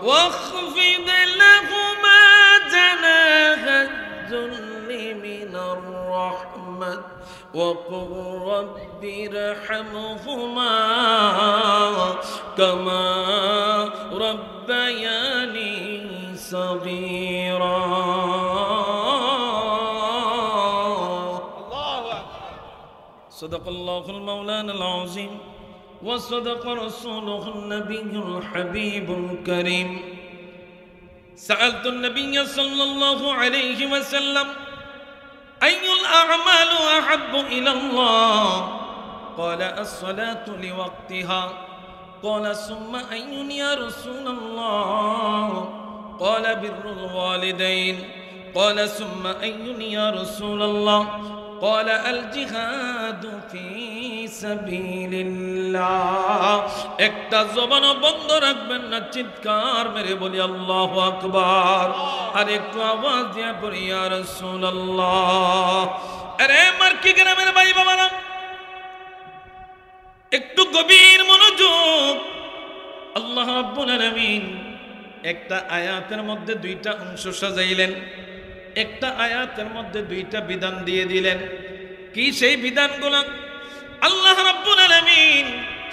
واخفض لهما جناح الذل من الرحمة وقل رب ارحمهما كما ربياني صغيرا صدق الله المولانا العظيم وصدق رسوله النبي الحبيب الكريم سألت النبي صلى الله عليه وسلم أي الأعمال أحب إلى الله قال الصلاة لوقتها قال ثم أي يا رسول الله قال بر الوالدين قال ثم أي يا رسول الله قال الجهاد في سبيل الله একটা জবান বন্ধ রাখবেন না চিৎকার মেরে বলি আল্লাহু আকবার আর একটু আওয়াজ দিয়ে পড়ি ইয়া রাসূলুল্লাহ আরে মার্কি গ্রামের ভাই বাবারা একটু গভীর মনোযোগ আল্লাহ রাব্বুল আলামিন একটা আয়াতের মধ্যে দুইটা অংশ সাজাইলেন একটা আয়াতের মধ্যে দুইটা বিধান দিয়ে দিলেন কি সেই বিধানগুলো আল্লাহ রাব্বুল আলামিন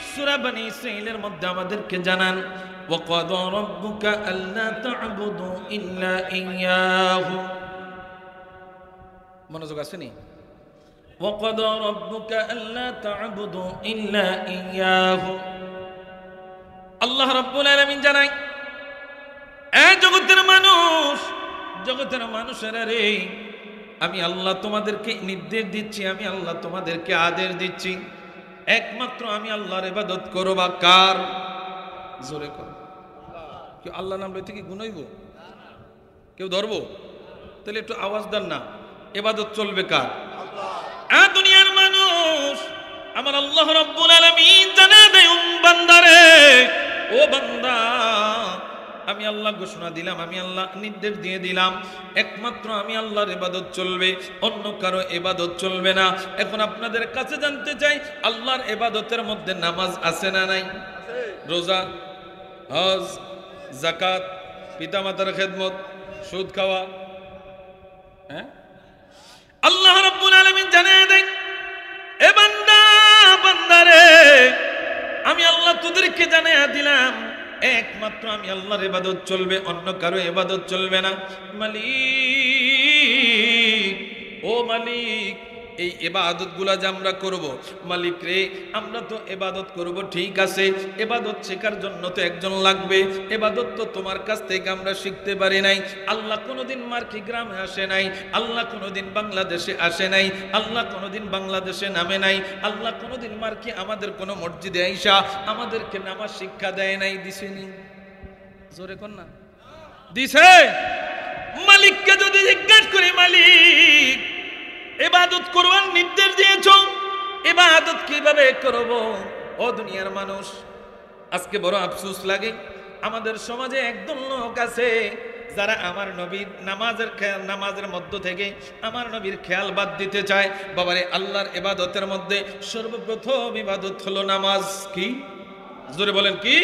সূরা বনী ইসরাঈলের মধ্যে আমাদেরকে জানান ওয়াকাদা রাব্বুকা আল্লা তা'বুদু ইল্লা ইয়্যাহু মনোযোগ আসেনি ওয়াকাদা রাব্বুকা আল্লা তা'বুদু ইল্লা ইয়্যাহু আল্লাহ রাব্বুল আলামিন জানায় এ জগতের মানুষেরা রে আমি আল্লাহ তোমাদেরকে নির্দেশ দিচ্ছি আমি আল্লাহ তোমাদেরকে আদেশ দিচ্ছি একমাত্র আমি আল্লাহর ইবাদত করবা কার জোরে কর কি আল্লাহ নাম লইতে কি গুনাইব কেউ ধরবো তাহলে একটু আওয়াজ দেন না ইবাদত চলবে কার আল্লাহ দুনিয়ার মানুষ আমার আল্লাহ রাব্বুল আলামিন জানা দেয় বান্দারে ও বান্দা আমি আল্লাহ ঘোষণা দিলাম আমি আল্লাহ নির্দেশ দিয়ে দিলাম একমাত্র আমি আল্লাহর ইবাদত চলবে অন্য কারো ইবাদত চলবে না এখন আপনাদের কাছে জানতে চাই আল্লাহর ইবাদতের মধ্যে নামাজ আছে না নাই রোজা হজ যাকাত পিতামাতার খেদমত সুদ খাওয়া হ্যাঁ আল্লাহ রাব্বুল আলামিন জানিয়ে দেন এ বান্দা বান্দারে আমি আল্লাহ তোদেরকে জানিয়ে দিলাম একমাত্র আমি আল্লাহর ইবাদত চলবে অন্য কারো ইবাদত চলবে না মালিক ও মালিক এই ইবাদতগুলো যে আমরা করব মালিক রে আমরা তো ইবাদত করব ঠিক আছে ইবাদত শেখার জন্য তো একজন লাগবে ইবাদত তো তোমার কাছ থেকে আমরা শিখতে পারি নাই আল্লাহ কোনোদিন মার্কি গ্রামে আসে নাই আল্লাহ কোনোদিন বাংলাদেশে আসে নাই আল্লাহ কোনোদিন বাংলাদেশে নামে নাই আল্লাহ কোনোদিন মার্কি আমাদের কোনো মসজিদে আইসা আমাদেরকে নামাজ শিক্ষা দেয় নাই দিছেনি জোরে কোন না দিছে মালিককে যদি জিজ্ঞাসা করি মালিক ইবাদত করবার নির্দেশ দিয়েছো ইবাদত কিভাবে করব ও দুনিয়ার মানুষ আজকে বড় আফসোস লাগে আমাদের সমাজে একদল লোক আছে যারা আমার নবীর নামাজের মধ্য থেকে আমার নবীর খেয়াল বাদ দিতে চায় বাবারে আল্লাহর ইবাদতের মধ্যে সর্বপ্রথম ইবাদত হলো নামাজ কি জোরে বলেন কি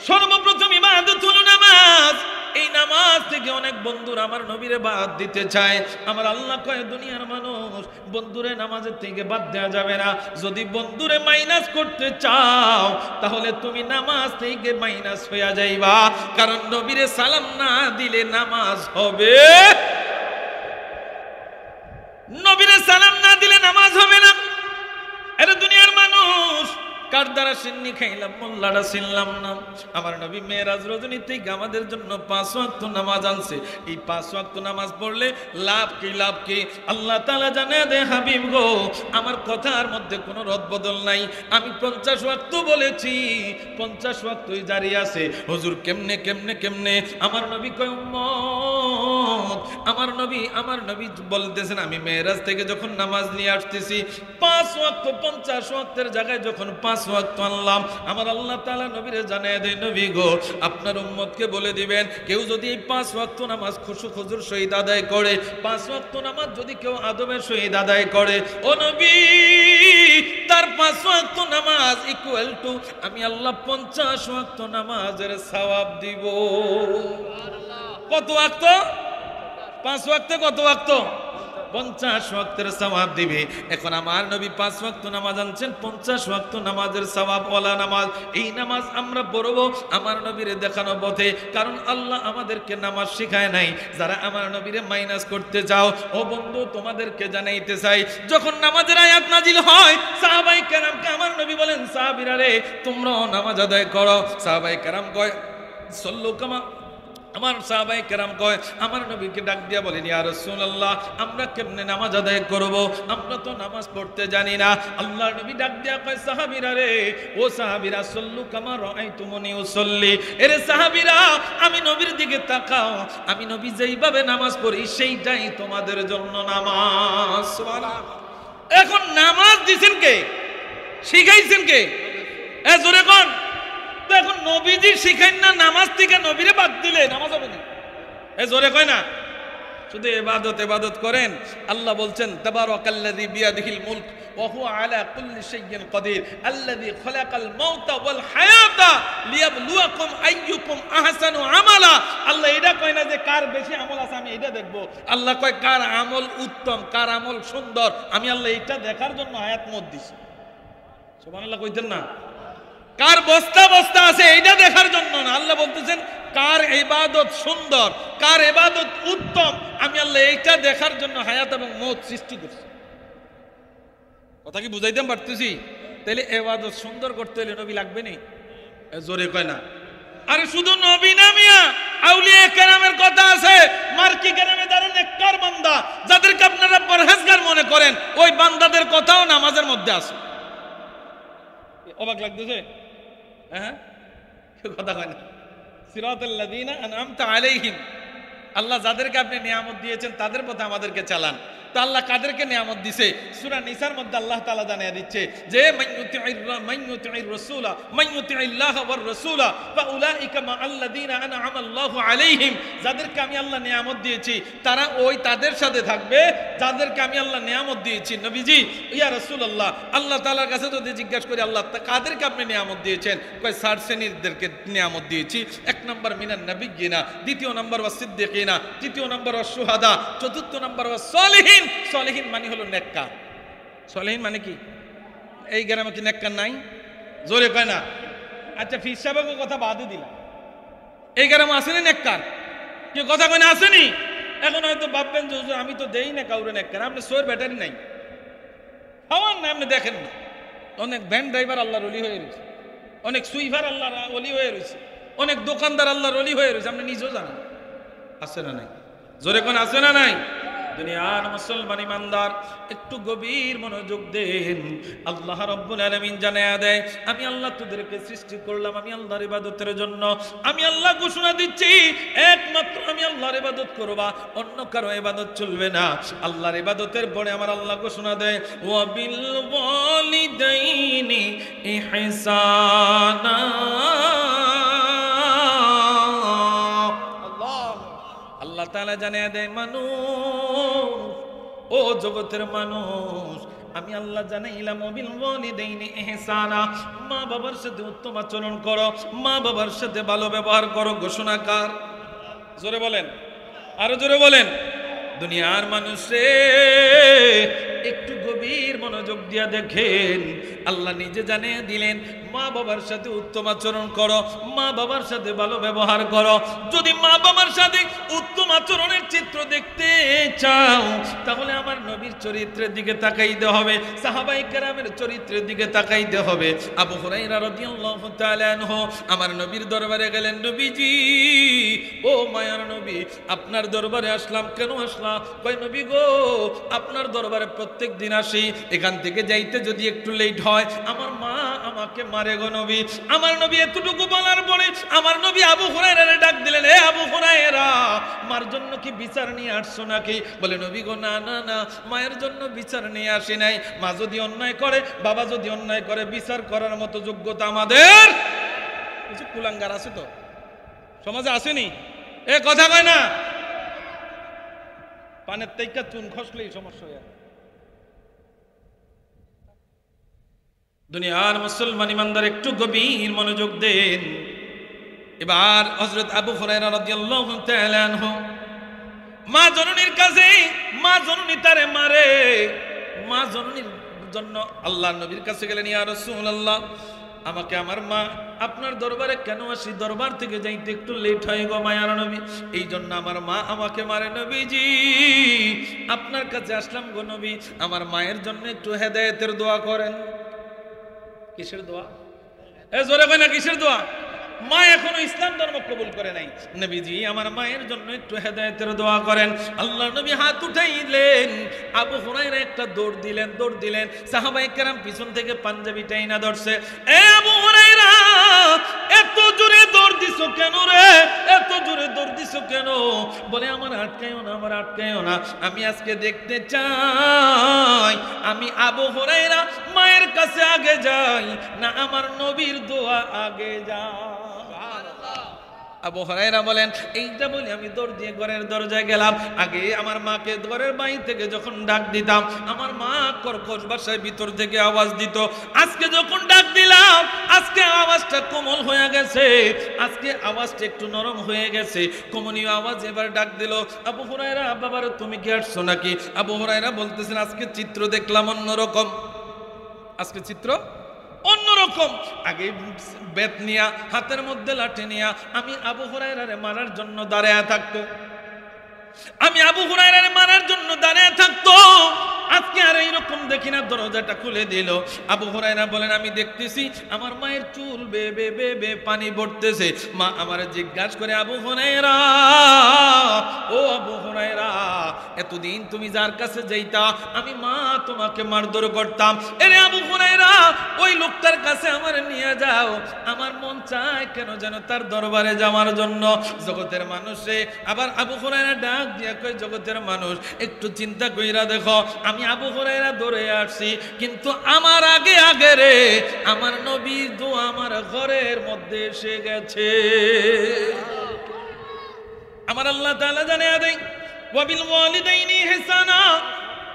সর্বপ্রথম ইবাদত হলো নামাজ এই নামাজ থেকে অনেক বন্ধুরা আমার নবীরে বাদ দিতে চায় আমার আল্লাহ কয় দুনিয়ার মানুষ বন্ধুরে নামাজের থেকে বাদ দেওয়া যাবে না যদি বন্ধুরে মাইনাস করতে চাও তাহলে তুমি নামাজ থেকে মাইনাস হয়ে যাইবা কারণ নবীরে সালাম না দিলে নামাজ হবে নবীরে সালাম না দিলে নামাজ হবে না এরা দুনিয়ার মানুষ কার দ্বারা সিন্নি খাইলাম মোল্লাটা চিনলাম না আমার নবী মেরাজ রজনী থেকে আমাদের জন্য 5 ওয়াক্ত নামাজ আনছে এই 5 ওয়াক্ত নামাজ পড়লে লাভ কি আল্লাহ তাআলা জানে দে হাবিব গো আমার কথার মধ্যে কোনো রদবদল নাই আমি 50 ওয়াক্ত বলেছি 50 ওয়াক্তই জারি আছে হুজুর কেমনে আমার নবী কয় উম্মত আমার নবী বলতেছেন আমি মেরাজ থেকে যখন নামাজ নিয়ে আসতেছি 5 ওয়াক্ত 50 ওয়াক্তের জায়গায় যখন 5 ওয়াক্ত আনলাম আমার আল্লাহ তাআলা নবীরে জানিয়ে দেয় নবী গো আপনার উম্মতকে বলে দিবেন কেউ যদি এই 5 ওয়াক্ত নামাজ খুশু খুজুর সহিত আদায় করে 5 ওয়াক্ত নামাজ যদি কেউ আদবের সহিত আদায় করে ও নবী তার 5 ওয়াক্ত নামাজ ইকুয়াল টু আমি আল্লাহ 50 ওয়াক্ত নামাজের সওয়াব দিব। কত ওয়াক্ত? 5 ওয়াক্তে কত ওয়াক্ত? 50 ওয়াক্তের সওয়াব দিবে। এখন আমার নবী 5 ওয়াক্ত নামাজ আনছেন, 50 ওয়াক্ত নামাজের সওয়াব ওয়ালা নামাজ। এই নামাজ আমরা পড়ব আমার নবীর দেখানো পথে, কারণ আল্লাহ আমাদেরকে নামাজ শেখায় নাই। যারা আমার নবীরে মাইনাস করতে চাও, ও বন্ধু তোমাদেরকে জানাইতে চাই, যখন নামাজের আয়াত নাজিল হয় সাহাবায়ে কেরামকে আমার নবী বলেন, সাহাবীরা রে তোমরাও নামাজ আদায় করো। সাহাবায়ে কেরাম কয় সল্লু কামা, আমার সাহাবায়ে কেরাম কয় আমার নবীকে ডাক দিয়া বলেন, ইয়া রাসূলুল্লাহ আমরা কেমনে নামাজ আদায় করব, আমরা তো নামাজ পড়তে জানি না। আল্লাহর নবী ডাক দিয়া কয়, সাহাবীরা রে, ও সাহাবীরা, সল্লু কামা রাআইতুমুনি উসাল্লি, এরে সাহাবীরা আমি নবীর দিকে তাকাও, আমি নবী যেইভাবে নামাজ পড়ি সেইটাই তোমাদের জন্য নামাজ। সুবহানাল্লাহ। এখন নামাজ দিছেন কে? শিখাইছেন কে? জোরে কোন? তো এখন নবীজি শিখাইন না, নামাজ থেকে নবীরে বাদ দিলে নামাজ হবে না। জোরে কয় না? শুধু ইবাদত করেন। আল্লাহ বলছেন তাবারাকাল্লাযী বিয়াদিহিল মুলক ওয়া হুয়া আলা কুল্লি শাইইন কাদির আল্লাযী খালাকাল মাউতা ওয়াল হায়াতা লিয়াবলুয়াকুম আইয়ুকুম আহসানু আমালা। আল্লাহ এটা কয় না যে কার বেশি আমল আছে আমি এটা দেখব, আল্লাহ কয় কার আমল উত্তম, কার আমল সুন্দর, আমি আল্লাহ এটা দেখার জন্য আয়াত মত দিছি। সুবহানাল্লাহ কইতেন না? কার বস্তা বস্তা আছে এইটা দেখার জন্য না, আল্লাহ বলতেছেন কার ইবাদত সুন্দর, কার ইবাদত উত্তম, আমি আল্লাহ এইটা দেখার জন্য হায়াত এবং মওত সৃষ্টি করছি। কথা কি বুঝাইতে পারতেছি? তাহলে ইবাদত সুন্দর করতে হলে নবী লাগবে না? জোরে কয় না? আরে শুধু নবী না মিয়া, আউলিয়া কেরামের কথা আছে। মার্কি কেরামে যারা নেককার বান্দা, যাদেরকে আপনারা পরহেজগার মনে করেন, ওই বান্দাদের কথাও নামাজের মধ্যে আছে। অবাক লাগতেছে? হ্যাঁ, কথা কয় না? সিরাতাল্লাযীনা আনআমতা আলাইহিম, আল্লাহ যাদেরকে আপনি নিয়ামত দিয়েছেন তাদের পথে আমাদেরকে চালান। তো আল্লাহ কাদেরকে নিয়ামত দিছে? সূরা নিসার মধ্যে আল্লাহ তাআলা জানিয়ে দিচ্ছে যে মাইয়ুতি'ir রাসূলা মাইয়ুতি'িল্লাহ ওয়ার রাসূলা ফাউলাইকা মা'আল্লাযীনা আন'আমা আল্লাহু আলাইহিম, যাদেরকে আমি আল্লাহ নিয়ামত দিয়েছি তারা ওই তাদের সাথে থাকবে যাদেরকে আমি আল্লাহ নিয়ামত দিয়েছি। নবীজি, ইয়া রাসূলুল্লাহ, আল্লাহ তাআলার কাছে যদি জিজ্ঞাসা করি আল্লাহ কাদেরকে আপনি নিয়ামত দিয়েছেন, কয় 4 শ্রেণীদেরকে নিয়ামত দিয়েছি। 1 নম্বর মিনান নাবিয়্যিনা, 2 নম্বর ওয়াস সিদ্দিকিনা, 3 নম্বর ওয়াস শুহাদা, 4 নম্বর ওয়াস সালিহিন। সলিহিন মানে হলো নেককার। সলিহিন মানে কি? এই গ্রামে কি নেককার নাই? জোরে কয় না? আচ্ছা ফির সাহেবের কথা বাদে দিলাম, এই গ্রামে আসেনি নেককার? কি কথা কয় না? আসেনি? এখন হয়তো ভাববেন যে আমি তো দেই না কাউরে নেককার। আপনি সোয়ের ব্যাটারি নাই, খাওয়ান না, আপনি দেখেন না। অনেক ভ্যান ড্রাইভার আল্লাহর ওলি হয়ে রয়েছে, অনেক সুইভার আল্লাহর ওলি হয়ে রয়েছে, অনেক দোকানদার আল্লাহর ওলি হয়ে রয়েছে, আপনি নিজেও জানেন। আছে না নাই? জোরে কোন আছে না নাই? দুনিয়ার মুসলমান ইমানদার একটু গভীর মনোযোগ দেন। আল্লাহ রাব্বুল আলামিন জানায়া দেয়, আমি আল্লাহ তোদেরকে সৃষ্টি করলাম আমি আল্লাহর ইবাদতের জন্য। আমি আল্লাহ ঘোষণা দিচ্ছি একমাত্র আমি আল্লাহর ইবাদত করবা, অন্য কারো ইবাদত চলবে না। আল্লাহর ইবাদতের পরে আমার আল্লাহ ঘোষণা দেয়, ওয়া বিল ওয়ালিদাইনি ইহসানা। আল্লাহ তাআলা জানিয়ে দেয়, মানুষ, ও জগতের মানুষ, আমি আল্লাহ জানাইলাম বিল ওয়ালিদাইনি ইহসানা, মা বাবার সাথে উত্তম আচরণ করো, মা বাবার সাথে ভালো ব্যবহার করো। ঘোষণাকার জোরে বলেন, আরো জোরে বলেন। দুনিয়ার মানুষে একটু গভীর মনোযোগ দিয়া দেখেন, আল্লাহ নিজে জানিয়ে দিলেন মা বাবার সাথে উত্তম আচরণ করো, মা বাবার সাথে ভালো ব্যবহার করো। যদি মা বাবার সাথে উত্তম আচরণের চিত্র দেখতে চাও তাহলে আমার নবীর চরিত্রের দিকে তাকাইতে হবে, সাহাবায়ে কেরামের চরিত্রের দিকে তাকাইতে হবে। আবু হুরায়রা রাদিয়াল্লাহু তাআলা আনহু আমার নবীর দরবারে গেলেন, নবীজি, ও মায়ার নবী, আপনার দরবারে আসলাম। কেন আসলাম? কয় নবী গো, আপনার দরবারে প্রত্যেক দিন আসি, এখান থেকে যাইতে যদি একটু লেট হয় আমার মা আমাকে মারে গো নবী। আমার নবী এতটুকু বলার পরে আমার নবী আবু হুরায়রারে ডাক দিলেন, হে আবু হুরায়রা, মার জন্য কি বিচার নিয়ে আসছো নাকি? বলে নবী গো, না না না, মায়ের জন্য বিচার নিয়ে আসি নাই। মা যদি অন্যায় করে, বাবা যদি অন্যায় করে, বিচার করার মতো যোগ্যতা আমাদের কিছু কুলাঙ্গার আছে তো সমাজে, আসেনি? এ কথা কয় না? পানের তেইকা চুন খসলেই সমস্যা হয়ে দুনিয়ার মুসলমান ইমানদার একটু গভীর মনোযোগ দেন। এবার হযরত আবু হুরায়রা রাদিয়াল্লাহু তাআলা আনহু মা জননীর কাছে, মা জননী তারে মারে, মা জননীর জন্য আল্লাহর নবীর কাছে গেলেন, ইয়া রাসূলুল্লাহ, আমাকে আমার মা আপনার দরবারে কেন আসি, দরবার থেকে যাইতে একটু লেট হয় গো মায়ার নবী, এই জন্য আমার মা আমাকে মারে। নবীজি আপনার কাছে আসলাম গো নবী, আমার মায়ের জন্য একটু হেদায়েতের দোয়া করেন। কিসের দোয়া? এ জোরে কই না, কিসের দোয়া? মা এখনো ইসলাম ধর্ম কবুল করে নাই। নবীজি আমার মায়ের জন্য একটু হেদায়েতের দোয়া করেন। আল্লাহর নবী হাত উঠাইলেন, আবু হুরায়রা একটা দৌড় দিলেন। সাহাবায়ে কেরাম পিছন থেকে পাঞ্জাবি টাইনা ধরছে, এ আবু হুরায়রা এত জোরে দৌড় দিছো কেন রে, এত জোরে দৌড় দিছো কেন? বলে আমার আটকায়ও না, আমি আজকে দেখতে চাই আমি আবু হুরায়রা মায়ের কাছে আগে যাই না আমার নবীর দোয়া আগে যায়। আবু হুরায়রা বলেন, এইটা বলি আমি দৌড় দিয়ে ঘরের দরজায় গেলাম। আগে আমার মাকে ঘরের বাইরে থেকে যখন ডাক দিতাম, আমার মা কর্কশ ভাষায় ভিতর থেকে আওয়াজ দিত। আজকে যখন ডাক দিলাম, আজকে আওয়াজটা কোমল হয়ে গেছে, আজকে আওয়াজটা একটু নরম হয়ে গেছে, কমনীয় আওয়াজ এবার ডাক দিল, আবু হুরায়রা বাবার তুমি কি আসছো নাকি? আবু হুরায়রা বলতেছেন, আজকে চিত্র দেখলাম অন্যরকম, আজকে চিত্র অন্যরকম। আগে বেত নিয়া, হাতের মধ্যে লাঠি নিয়া আমি আবু হুরায়রারে মারার জন্য দাঁড়ায় থাকতো, আজকে আর এইরকম দেখি না, দরজাটা খুলে দিল। আবু হুরায়রা বলেন, আমি দেখতেছি আমার মায়ের চুল বে বে পানি পড়তেছে। মা আমার জিজ্ঞাসা করে, আবু হুরায়রা, ও আবু হুরায়রা, এতদিন তুমি যার কাছে যাইতা আমি মা তোমাকে মারধর করতাম, এরে আবু হুরায়রা ওই লোকটার কাছে আমার নিয়ে যাও, আমার মন চায় কেন যেন তার দরবারে যাওয়ার জন্য। জগতের মানুষে আবার আবু হুরায়রা ডাক দিয়া কই, জগতের মানুষ একটু চিন্তা কইরা দেখো, আমি আবু হুরায়রা দৌড়ে আসছি, কিন্তু আমার আগে রে আমার নবীর দোয়া আমার ঘরের মধ্যে এসে গেছে। আমার আল্লাহ তাআলা জানিয়ে দেয়, ওয়াবিল ওয়ালিদাইনি ইহসানা,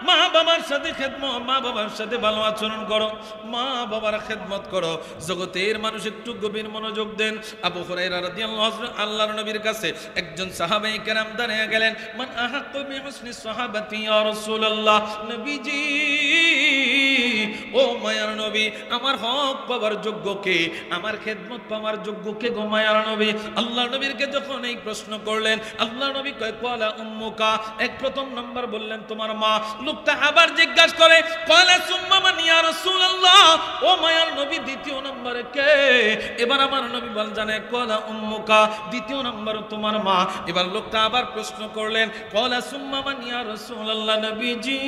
মা বাবার সাথে খেদমত, মা বাবার সাথে ভালো আচরণ করো, মা বাবার খেদমত করো। জগতের মানুষ একটু গভীর মনোযোগ দেন। আবু হুরায়রা রাদিয়াল্লাহু আনহু আল্লাহর নবীর কাছে একজন সাহাবায়ে কেরাম দাঁড়িয়ে গেলেন, মান আহাক্কু বিহুসনি সাহাবাতি ইয়া রাসূলুল্লাহ, নবীজি ও মায়ার নবী, আমার হক পাওয়ার যোগ্য কে, আমার খেদমত পাওয়ার যোগ্য কে গো মায়ার নবী? আল্লাহর নবীকে যখন এই প্রশ্ন করলেন, আল্লাহর নবী কয়, ক্বালা উম্মুকা, এক প্রথম নাম্বার বললেন তোমার মা। লোকটা আবার জিজ্ঞাসা করে, ক্বালা সুম্মা মান ইয়া রাসূলুল্লাহ, ও মায়ার নবী দ্বিতীয় নম্বরে কে? এবার আমার নবী বল জানে, ক্বালা উম্মুকা, দ্বিতীয় নম্বর তোমার মা। এবার লোকটা আবার প্রশ্ন করলেন, ক্বালা সুম্মা মান ইয়া রাসূলুল্লাহ, নবীজি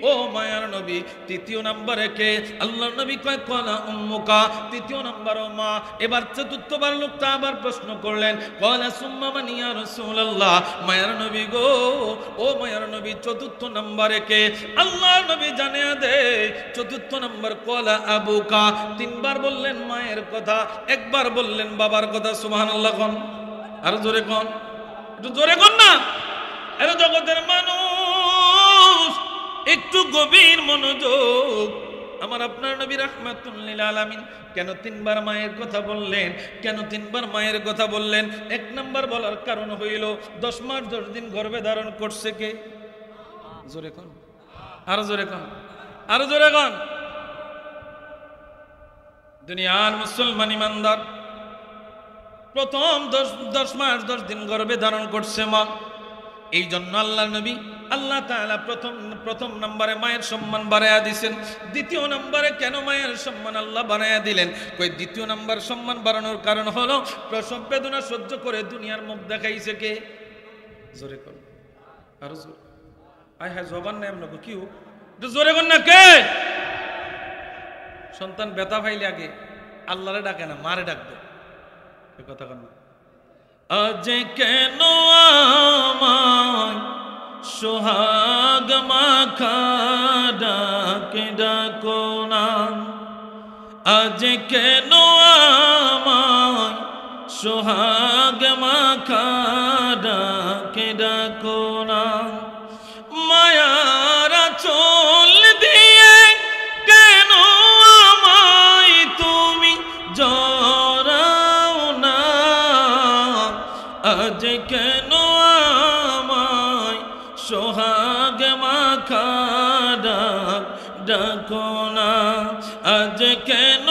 ও মায়ার নবী তৃতীয় নম্বরে কে? আল্লাহর নবী কয়, ক্বালা উম্মুকা, তৃতীয় নম্বর মা। এবার চতুর্থবার লোকটা আবার প্রশ্ন করলেন, ক্বালা সুম্মা মান ইয়া রাসূলুল্লাহ, মায়ার নবী গো, ও মায়ার নবী চতুর্থ নম্বরে কে? আল্লাহর নবী জানিয়ে দেয় চতুর্থ নম্বর ক্বালা আবুকা। তিনবার বললেন মায়ের কথা, একবার বললেন বাবার কথা। সুবহানাল্লাহ কোন, আর জোরে কোন, একটু জোরে কোন না। আরে জগতের মানুষ একটু গভীর মনোযোগ। আমার আপনার নবী রাহমাতুল লিল আলামিন কেন তিনবার মায়ের কথা বললেন? কেন তিনবার মায়ের কথা বললেন? এক নাম্বার বলার কারণ হইল 10 মাস 10 দিন গর্ভে ধারণ করছে কে? জোরে কোন, আর জোরে কোন, আর জোরে কোন। দুনিয়ার মুসলমান ইমানদার, প্রথম 10 মাস 10 দিন গর্ভে ধারণ করছে মা। এই জন্য আল্লাহ নবী, আল্লাহ তাআলা প্রথম নম্বরে মায়ের সম্মান বাড়ায়া দিয়েছেন। দ্বিতীয় নম্বরে কেন মায়ের সম্মান আল্লাহ বাড়ায়া দিলেন? কই দ্বিতীয় নম্বর সম্মান বাড়ানোর কারণ হলো প্রসব বেদনা সহ্য করে দুনিয়ার মুখ দেখাইছে কে? জোরে কর, আর জোরে, আয় হ্যাঁ জবান নাই আমরা কি হোক, একটু জোরে কর না। কে? সন্তান ব্যথা পাইলে আগে আল্লাহরে ডাকে না, মারে ডাকবে। এই কথা কন না। আজ কেন আমায় সোহাগ মাখা ডাকে ডাকো না, আজ কেন আমায় সোহাগ মাখা ডাকে ডাকো না, মায়ার চোল দিয়ে কে আজ কেন আমায় সোহাগ মাখা ডাক ডাকো না আজ কেন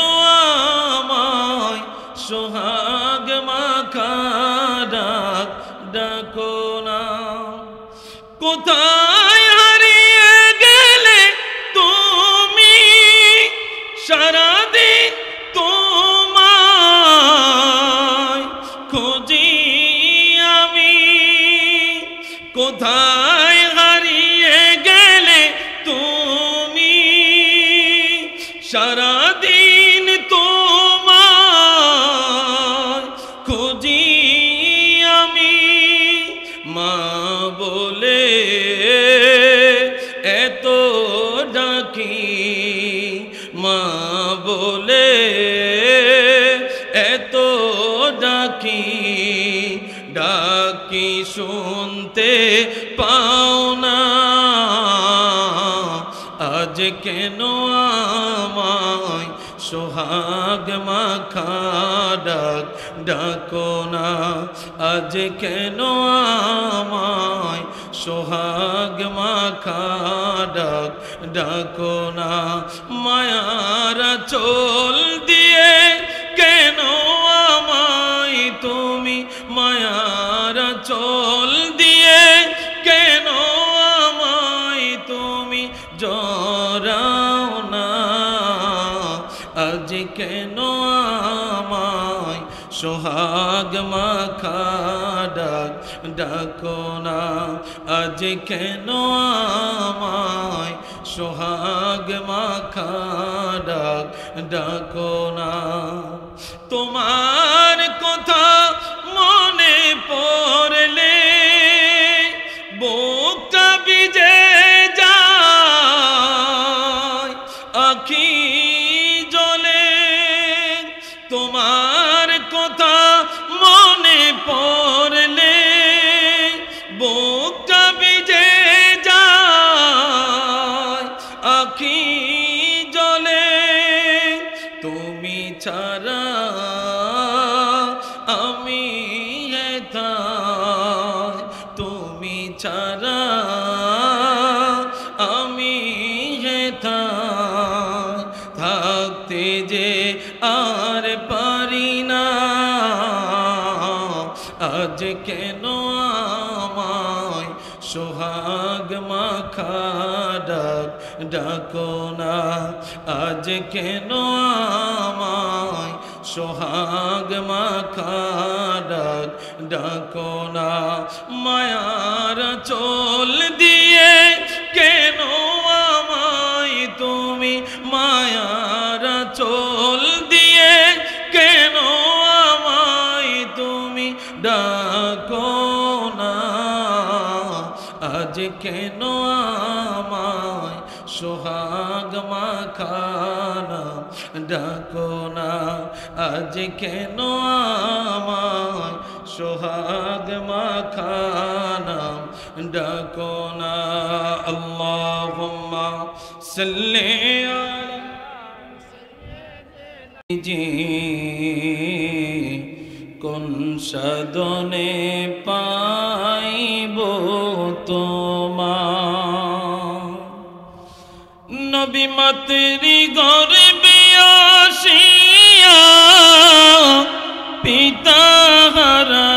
আমায় সোহাগ মাখা ডাক ডাকো না কোথায় হারিয়ে গেলে তুমি সারাদিন তোমায় খুঁজি আমি কোথায় হারিয়ে গেলে তুমি সারাদিন তোমায় খুঁজি আমি মা বলে এত ডাকি মা বলে এত ডাকি ডাকি শুনতে পাও না আজ কেন আমায় সোহাগ মাখা ডাক ডাকো না আজ কেন আমায় সোহাগ মাখা ডাক ডাকো না মায়ার চোল দিয়ে কেন আমায় তুমি মায়ার চোল দিয়ে কেন আমায় তুমি জড়াও না আজ কেন আমায় সোহাগ মাখা ডাক ডাকো না আজ কেন আমায় সোহাগ মাখা ডাক ডাকো না তোমার কথা মনে পড়লে বুকটা ভিজে যায় আখি জলে তোমার কথা মনে পড়লে বুকটা ভিজে যায় আখি জলে তুমি ছাড়া আমি হেথায় তুমি ছাড়া আমি হেথায় থাকতে যে আর পারি না আজ কেন আমায় সোহাগ মাখা ডাক ডাকো না আজ কেন আমায় সোহাগ মাখা ডাক ডাকো না মায়ার চোল দিয়ে কেন আমায় তুমি মায়ার চোল দিয়ে কেন আমায় তুমি ডাকো না আজ কেন আমায় সোহাগ মাখা ডাকো না আজ কেন আমায় সোহাগ মাখা ডাকো না আল্লাহুম্মা সাল্লি আলা জি কোন সাধনে পাইব তোমার নবী মাতৃ গর্ভে আসিয়া পিতা হারা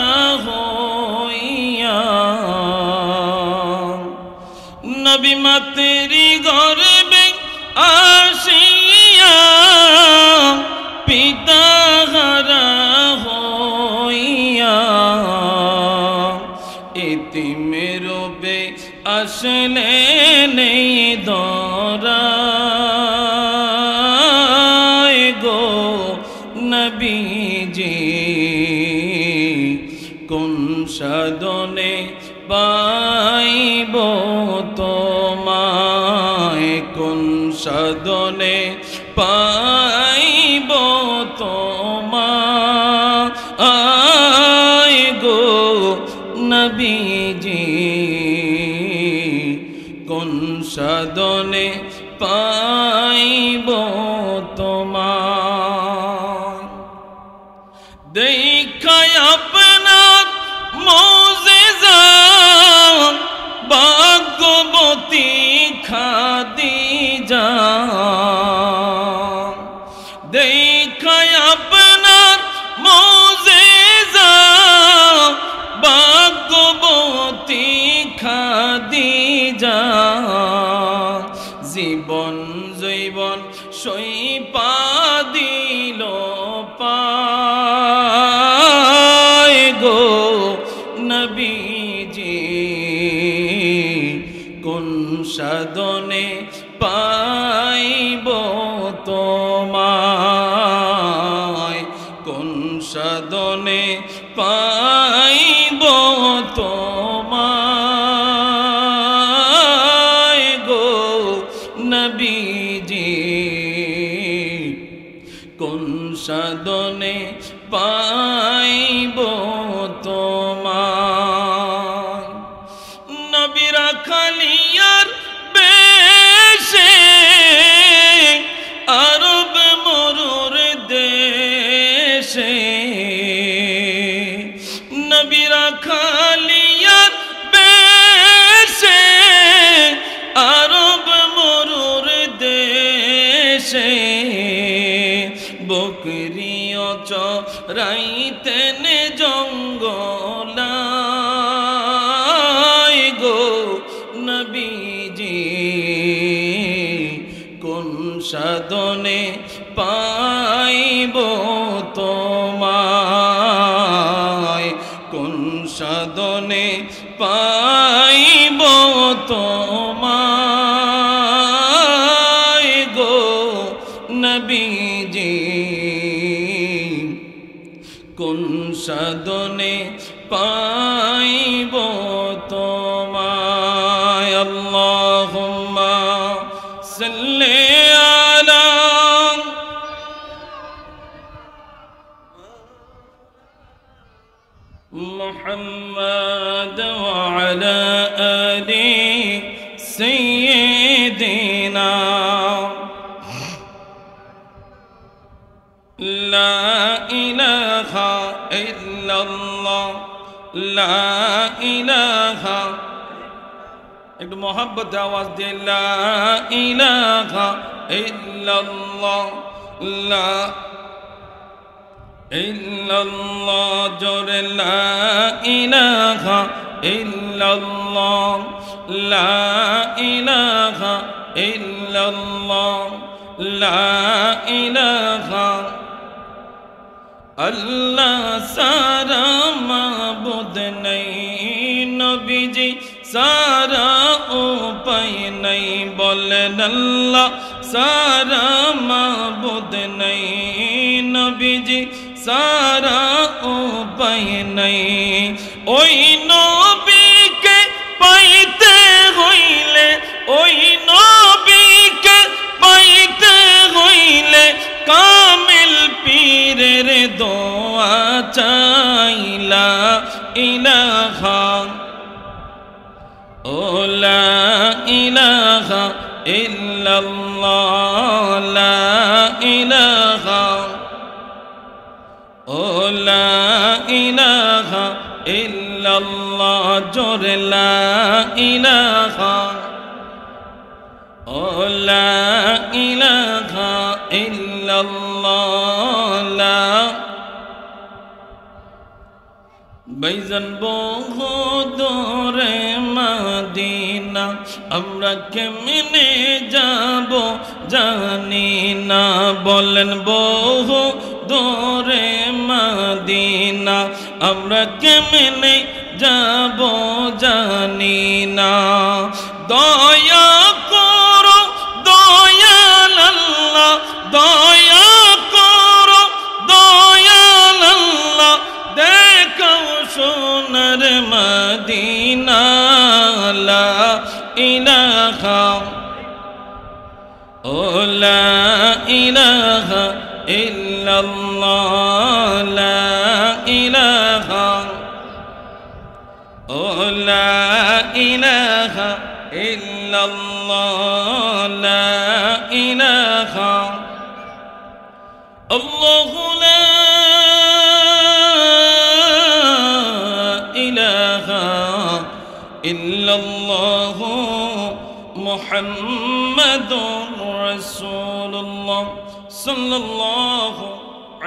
হইয়া নবী মাতৃ গর্ভে আসিয়া পিতা হারা হইয়া এতিমের রূপে আসলে নেই দরায় গো নবীজি কোন সাধনে পাইব তোমায় কোন সাধনে পাইব তোমায় গো নবীজি কোন সাধনে পাইব তোমায় দেখায় আপনার মৌজেজা ভাগ্যবতী খাদিজা দেখায় আপনার মৌজেজা ভাগ্যবতী খাদিজা জীবন জৈবন সইপা দিল পায় গো নবীজি কোন সাধনে পাইব তোমায় কোন সাধনে পাইব তোমায় গো নবীজি কোন সাধনে পাইব তোমায় নবীরা খালিয়ার বেশে আরব মরুর দেশে নবীরা খালিয়ার বেশে আরব মরুর দেশে বকরিও চরাইতেন জঙ্গলায় গো নবীজি কোন সাধনে পাইব তোমায় কোন সাধনে পাইব তোমায় গো নবীজি কোন সাধনে পাইব তোমায় আল্লাহুম্মা সাল্লি আলা মুহাম্মাদ ওয়া আলা আলি সাইয়্যিদিনা লা ইলাহা ইল্লাল্লাহ লা ইলাহা একটু মোহাব্বত আওয়াজ দিয়ে লা ইলাহা ইল্লাল্লাহ লা ইল্লাল্লাহ জোরে লা ইলাহা ইল্লাল্লাহ লা ইলাহা ইল্লাল্লাহ লা ইলাহা আল্লাহ সারা মাবুদ নাই নবীজি সারা উপায় নাই বলেন আল্লাহ সারা মাবুদ নাই নবীজি সারা উপায় নাই ওই নবীকে পাইতে হইলে ওই নবীকে পাইতে হইলে কামিল পীরের দোয়া চাইলা ইলাহা ও লা ইলাহা ইল্লাল্লাহ লা ইলাহা ও লা ইলাহা ইল্লাল্লাহ জোরে লা ইলাহা ও লা ইলাহা ইল্লাল্লাহ লা বাইজান বহু দূরে মদিনা আমরা কেমনে যাব জানি না বলেন বহু দূরে মদিনা আমরা কেমনে যাব জানি না দয়া করো দয়াল আল্লাহ দয়া করো দয়াল আল্লাহ দেখাও সোনার মদিনা লা ইলাহা ও লা ইলাহা ইল্লাল্লাহ লা ইলাহা ও লা ইলাহা ইল্লাল্লাহ লা ইলাহা আল্লাহু লা ইল্লাল্লাহু মুহাম্মাদুর রাসূলুল্লাহ সাল্লাল্লাহু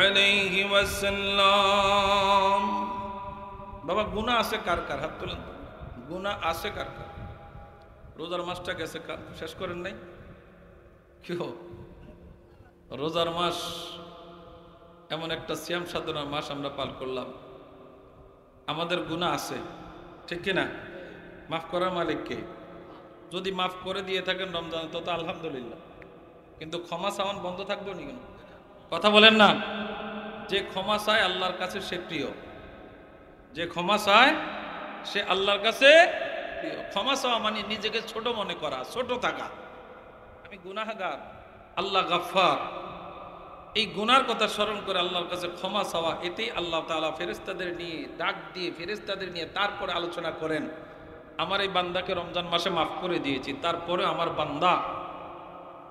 আলাইহি ওয়াসাল্লাম। বাবা গুনাহ আছে কার কার? হাত তোলেন। গুনাহ আছে কার কার? রোজার মাসটা গেছে, শেষ করেন নাই? কি রোজার মাস এমন একটা সিয়াম সাধনার মাস আমরা পাল করলাম, আমাদের গুনাহ আছে, ঠিক কিনা? মাফ করার মালিক কে? যদি মাফ করে দিয়ে থাকেন রমজান তো আলহামদুলিল্লাহ, কিন্তু ক্ষমা চাওয়ান বন্ধ থাকবো নি কেন? কথা বলেন না। যে ক্ষমা চায় আল্লাহর কাছে সে প্রিয়, যে ক্ষমা চায় সে আল্লাহর কাছে প্রিয়। ক্ষমা চাওয়া মানে নিজেকে ছোট মনে করা, ছোট থাকা। আমি গুনাহগার, আল্লাহ গাফফার, এই গুনার কথা স্মরণ করে আল্লাহর কাছে ক্ষমা চাওয়া, এতেই আল্লাহ তাআলা ফেরেশতাদের নিয়ে ডাক দিয়ে ফেরেশতাদের নিয়ে তারপরে আলোচনা করেন, আমার এই বান্দাকে রমজান মাসে মাফ করে দিয়েছি, তারপরে আমার বান্দা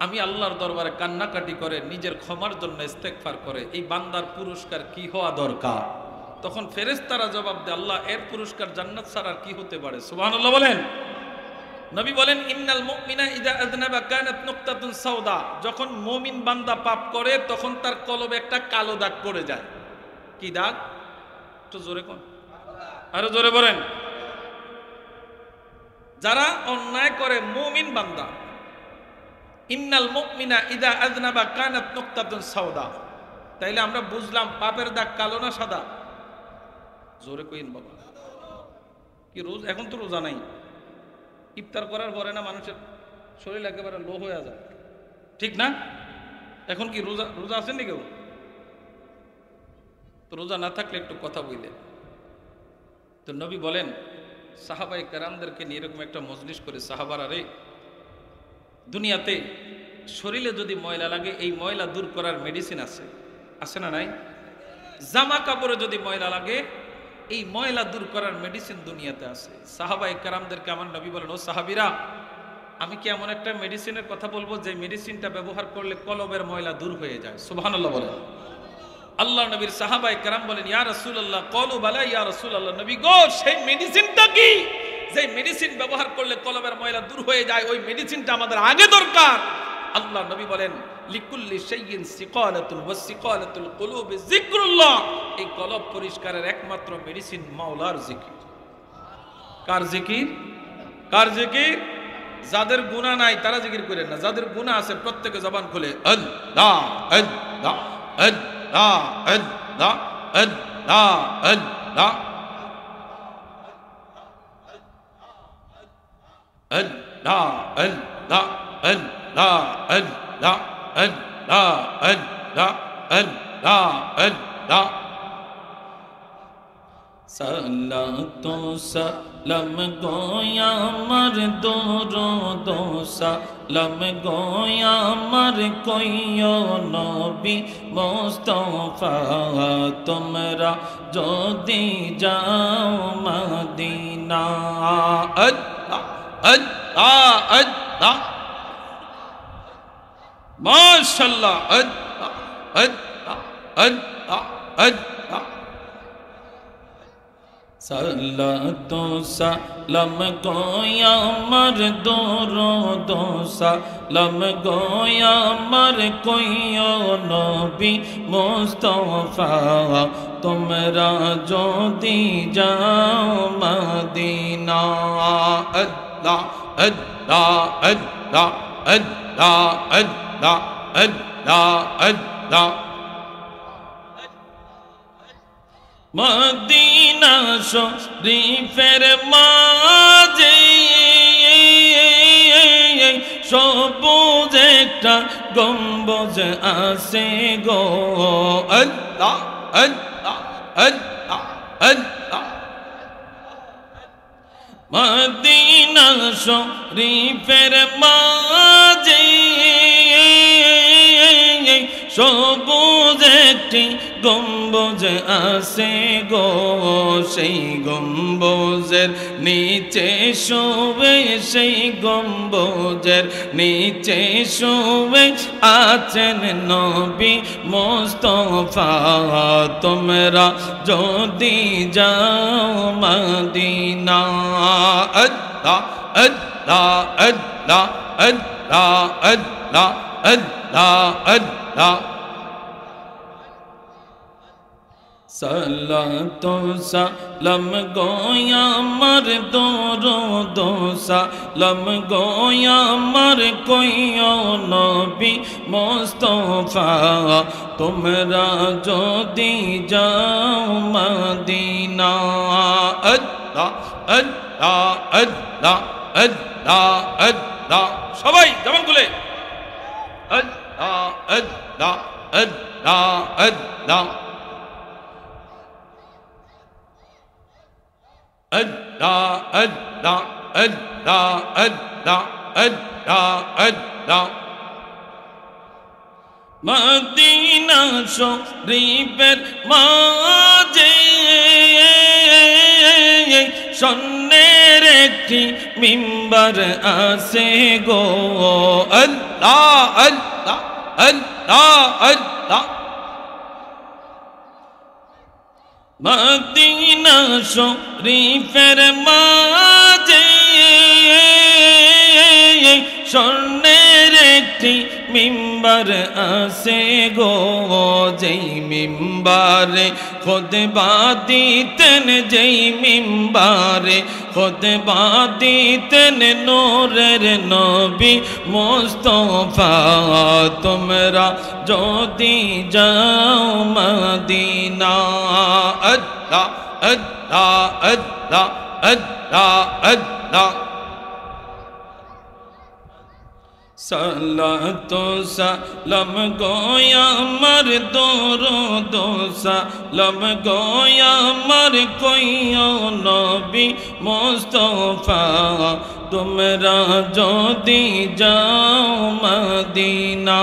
আমি আল্লাহর দরবারে কান্নাকাটি করে নিজের ক্ষমার জন্য ইস্তেগফার করে, এই বান্দার পুরস্কার কি হওয়া দরকার? তখন ফেরেশতারা জবাব দেয়, আল্লাহ এর পুরস্কার জান্নাত ছাড়া আর কি হতে পারে? সুবহানাল্লাহ বলেন। নবী বলেন, ইন্নাল মুমিনা ইযা আযনাবা কানাত নুকতাতুন সাওদা, যখন মুমিন বান্দা পাপ করে তখন তার কলবে একটা কালো দাগ পড়ে যায়। কি দাগ? একটু জোরে কোন, আরো জোরে বলেন। যারা অন্যায় করে মুমিন বান্দা, ইন্নাল মুমিনা ইযা আযনাবা কানাত নুকতাতুন সাওদা, তাইলে আমরা বুঝলাম পাপের দাগ কালো না সাদা? জোরে কইন বাবা। কি রোজ এখন তো রোজা নাই, ইফতার করার পরে না মানুষের শরীর একেবারে লো হয়ে যায়, ঠিক না? এখন কি রোজা রোজা আছেন নি কেউ? তো রোজা না থাকলে একটু কথা বললেন। তো নবী বলেন সাহাবায়ে কেরামদেরকে নিয়ে এরকম একটা মজলিস করে, সাহাবারা রে, দুনিয়াতে শরীরে যদি ময়লা লাগে এই ময়লা দূর করার মেডিসিন আছে, আছে না নাই? জামা কাপড়ে যদি ময়লা লাগে এই ময়লা দূর করার মেডিসিন দুনিয়াতে আছে। সাহাবায়ে কেরামদেরকে আমার নবী বলেন, ও সাহাবীরা, আমি কি এমন একটা মেডিসিনের কথা বলবো যে মেডিসিনটা ব্যবহার করলে কলবের ময়লা দূর হয়ে যায়? সুবহানাল্লাহ বলেন। আল্লাহ নবীর সাহাবায়ে কেরাম বলেন, ইয়া রাসূলুল্লাহ, ক্বালু বালা ইয়া রাসূলুল্লাহ, নবী গো সেই মেডিসিনটা কি? যে মেডিসিন ব্যবহার করলে কলবের ময়লা দূর হয়ে যায়, ওই মেডিসিনটা আমাদের আগে দরকার। আল্লাহ নবী বলেন, লিকুল্লি শাইইন সিকালাতুন ওয়া সিকালাতুল কুলুবি যিকরুল্লাহ, এই কলব পরিষ্কারের একমাত্র মেডিসিন মাওলার জিকির। কার জিকির? কার জিকির? যাদের গুনাহ নাই তারা জিকির করেন না, যাদের গুনাহ আছে প্রত্যেকে জবান খুলে আল্লাহ আল্লাহ আল্লাহ আল্লাহ আল্লাহ আল্লাহ আল্লাহ আল্লাহ আল্লাহ আল্লাহ আল্লাহ আল্লাহ আল্লাহ আল্লাহ। সালাতু সালাম গোয়া আমার দরুদ সালাম গোয়া আমার কইও নবী মুস্তাফা, তোমরা যদি যাও মদিনা। আল্লাহ আল্লাহ আল্লাহ মাশাআল্লাহ আল্লাহ আল্লাহ আল্লাহ আল্লাহ। সালাতু সালাম গোয়া আমার দরুদ সালাম গোয়া আমার কইও নবী মুস্তাফা, তোমরা যদি যাও মদিনা। আল্লাহ আল্লাহ আল্লাহ আল্লাহ আল্লাহ আল্লাহ আল্লাহ। মদিনা শরীফের মাঝে সবুজ একটা গম্বুজ আছে গো। আল্লাহ আল্লাহ আল্লাহ আল্লাহ। মদিনা শরীফের মাঝে সবুজ একটি গম্বুজ আছে গো, সেই গম্বুজের নিচে শোবে, সেই গম্বুজের নিচে শোবে আছেন নবী মুস্তাফা। তোমরা যদি যাও মদিনা, আল্লাহ আল্লাহ আল্লাহ আল্লাহ আল্লাহ আল্লাহ আল্লাহ। সালাতু সালাম গোয়া আমার দরুদ সালাম গোয়া আমার কইও নবী মুস্তাফা। তোমরা যদি যাও মদিনা, আল্লাহ আল্লাহ আল্লাহ আল্লাহ আল্লাহ। সবাই জবান খুলে আল্লাহ আল্লাহ আল্লাহ আল্লাহ Allah, Allah, Allah, Allah, Allah, Allah. Medina শরীফের মাঝে স্বর্ণের একটি মিম্বার আছে গো, আল্লাহ আল্লাহ আল্লাহ আল্লাহ। মদিনা শরীফের মাঝে স্বর্ণের একটি মিম্বার আছে গো, যেই মিম্বারে খুতবা দিতেন, যেই মিম্বারে খুতবা দিতেন নূরের নবী মুস্তাফা। তোমরা যদি যাও মদিনা, আল্লাহ আল্লাহ আল্লাহ আল্লাহ আল্লাহ। সালাতু সালাম গোয়া আমার দরুদ সালাম গোয়া আমার কইও নবী মুস্তাফা। তোমরা যদি যাও মদিনা,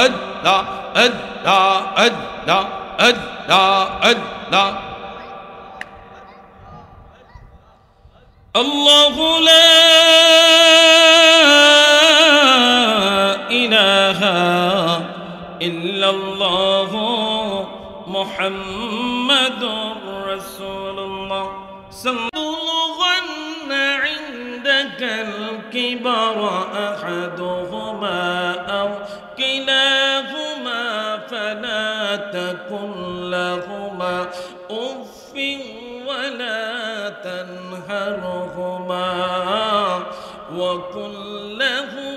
আল্লাহ আল্লাহ আল্লাহ আল্লাহ আল্লাহ। আল্লাহু লা ইলাহা ইল্লাল্লাহু মুহাম্মাদুর রাসূলুল্লাহ। সাল্লাল্লাহু ইনদাকাল কিবরা আহাদুহুমা আও কিলাহুমা ফালা তাকুল লাহুমা উফিন ওয়ালা তানহারহুমা ওয়া কুল লাহুমা